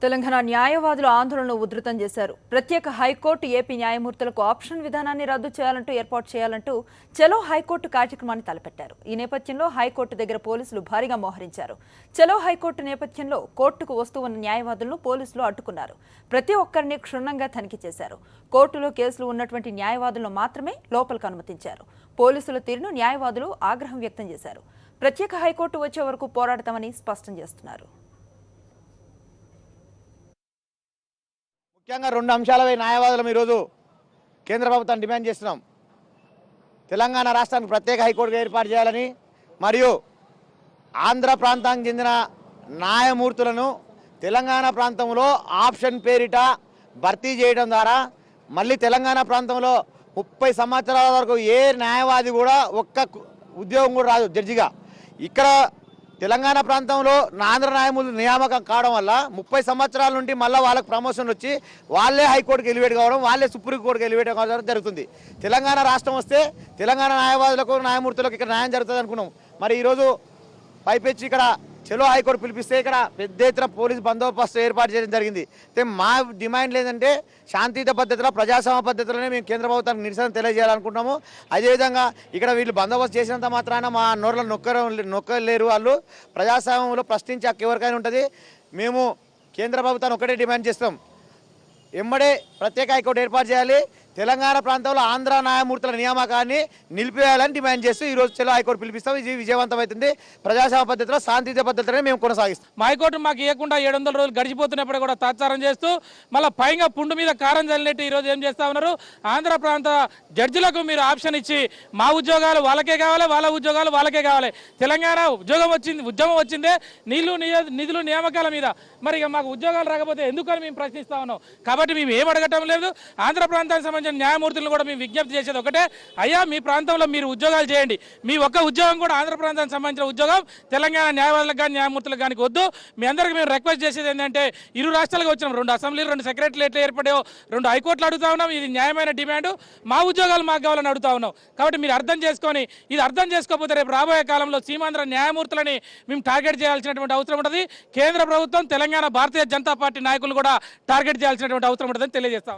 తెలంగాణ న్యాయవాదులు ఆందోళనను ఉధృతం చేశారు. ప్రత్యేక హైకోర్టు ఏపీ న్యాయమూర్తులకు ఆప్షన్ విధానాన్ని రద్దు చేయాలంటూ ఏర్పాటు చేయాలంటూ చలో హైకోర్టు కార్యక్రమాన్ని తలపెట్టారు. ఈ నేపథ్యంలో హైకోర్టు దగ్గర పోలీసులు భారీగా మోహరించారు. చలో హైకోర్టు నేపథ్యంలో కోర్టుకు వస్తూ ఉన్న న్యాయవాదులను పోలీసులు అడ్డుకున్నారు. ప్రతి ఒక్కరిని క్షుణ్ణంగా తనిఖీ చేశారు. కోర్టులో కేసులు ఉన్నటువంటి న్యాయవాదులను మాత్రమే లోపలికి అనుమతించారు. పోలీసుల తీరును న్యాయవాదులు ఆగ్రహం వ్యక్తం చేశారు. ప్రత్యేక హైకోర్టు వచ్చే వరకు పోరాడతామని స్పష్టం చేస్తున్నారు. ముఖ్యంగా రెండు అంశాలపై న్యాయవాదులం ఈరోజు కేంద్ర ప్రభుత్వాన్ని డిమాండ్ చేస్తున్నాం. తెలంగాణ రాష్ట్రానికి ప్రత్యేక హైకోర్టు ఏర్పాటు చేయాలని, మరియు ఆంధ్ర ప్రాంతానికి చెందిన న్యాయమూర్తులను తెలంగాణ ప్రాంతంలో ఆప్షన్ పేరిట భర్తీ చేయడం ద్వారా మళ్ళీ తెలంగాణ ప్రాంతంలో 30 సంవత్సరాల వరకు ఏ న్యాయవాది కూడా ఒక్క ఉద్యోగం కూడా రాదు జడ్జిగా. ఇక్కడ తెలంగాణ ప్రాంతంలో ఆంధ్ర న్యాయమూర్తులు నియామకం కావడం వల్ల 30 సంవత్సరాల నుండి మళ్ళీ వాళ్ళకి ప్రమోషన్ వచ్చి వాళ్ళే హైకోర్టుకి ఎలివేట్ కావడం, వాళ్ళే సుప్రీంకోర్టుకి ఎలివేట్ కావడం జరుగుతుంది. తెలంగాణ రాష్ట్రం వస్తే తెలంగాణ న్యాయవాదులకు న్యాయమూర్తులకు ఇక్కడ న్యాయం జరుగుతుంది అనుకున్నాం. మరి ఈరోజు పైపెచ్చి ఇక్కడ చలో హైకోర్టు పిలిపిస్తే ఇక్కడ పెద్ద ఎత్తున పోలీసు బందోబస్తు ఏర్పాటు చేయడం జరిగింది. అయితే మా డిమాండ్ లేదంటే శాంతియుత పద్ధతిలో ప్రజాస్వామ్య పద్ధతిలోనే మేము కేంద్ర ప్రభుత్వానికి నిరసన తెలియజేయాలనుకుంటున్నాము. అదేవిధంగా ఇక్కడ వీళ్ళు బందోబస్తు చేసినంత మాత్రాన మా నోర్లను నొక్కలేరు. వాళ్ళు ప్రజాస్వామ్యంలో ప్రశ్నించే హక్కు ఎవరికైనా ఉంటుంది. మేము కేంద్ర ప్రభుత్వాన్ని ఒకటే డిమాండ్ చేస్తాం, ఎమ్మడే ప్రత్యేక హైకోర్టు ఏర్పాటు చేయాలి, తెలంగాణ ప్రాంతంలో ఆంధ్ర న్యాయమూర్తుల నియామకాన్ని నిలిపివేయాలని డిమాండ్ చేస్తూ ఈరోజు చలో హైకోర్టు పిలిపిస్తాం. ఇది విజయవంతమవుతుంది. ప్రజాస్వామ్య పద్ధతిలో శాంతియుత పద్ధతిలోనే మేము కొనసాగిస్తాం. మా హైకోర్టు మాకు ఇవ్వకుండా 700 రోజులు గడిచిపోతున్నప్పుడు కూడా తాత్సారం చేస్తూ మళ్ళీ పైగా పుండు మీద కారం చల్లినట్టు ఈరోజు ఏం చేస్తా ఉన్నారు, ఆంధ్ర ప్రాంత జడ్జిలకు మీరు ఆప్షన్ ఇచ్చి మా ఉద్యోగాలు వాళ్ళకే కావాలి, వాళ్ళ ఉద్యోగాలు వాళ్ళకే కావాలి. తెలంగాణ ఉద్యమం వచ్చిందే నిధులు నియామకాల మీద. మరి ఇక మాకు ఉద్యోగాలు రాకపోతే ఎందుకని మేము ప్రశ్నిస్తా ఉన్నాం. కాబట్టి మేము ఏం అడగటం లేదు. ఆంధ్ర ప్రాంతానికి సంబంధించిన న్యాయమూర్తులను కూడా మేము విజ్ఞప్తి చేసేది ఒకటే, అయ్యా మీ ప్రాంతంలో మీరు ఉద్యోగాలు చేయండి. మీ ఒక్క ఉద్యోగం కూడా ఆంధ్ర ప్రాంతానికి సంబంధించిన ఉద్యోగం తెలంగాణ న్యాయవాదులకు కానీ న్యాయమూర్తులకు కానీ వద్దు. మీ అందరికీ మేము రిక్వెస్ట్ చేసేది ఏంటంటే, ఇరు రాష్ట్రాలకు వచ్చినాం, 2 అసెంబ్లీలు 2 సెక్రటరీలు ఏర్పడాయో 2 హైకోర్టులు అడుగుతా ఉన్నాం. ఇది న్యాయమైన డిమాండ్. మా ఉద్యోగాలు మాకు కావాలని అడుగుతా ఉన్నాం. కాబట్టి మీరు అర్థం చేసుకొని, ఇది అర్థం చేసుకోకపోతే రేపు రాబోయే కాలంలో సీమాంధ్ర న్యాయమూర్తులని మేము టార్గెట్ చేయాల్సినటువంటి అవసరం ఉంటుంది. కేంద్ర ప్రభుత్వం, తెలంగాణ భారతీయ జనతా పార్టీ నాయకులు కూడా టార్గెట్ చేయాల్సినటువంటి అవసరం ఉంటుందని తెలియజేస్తాం.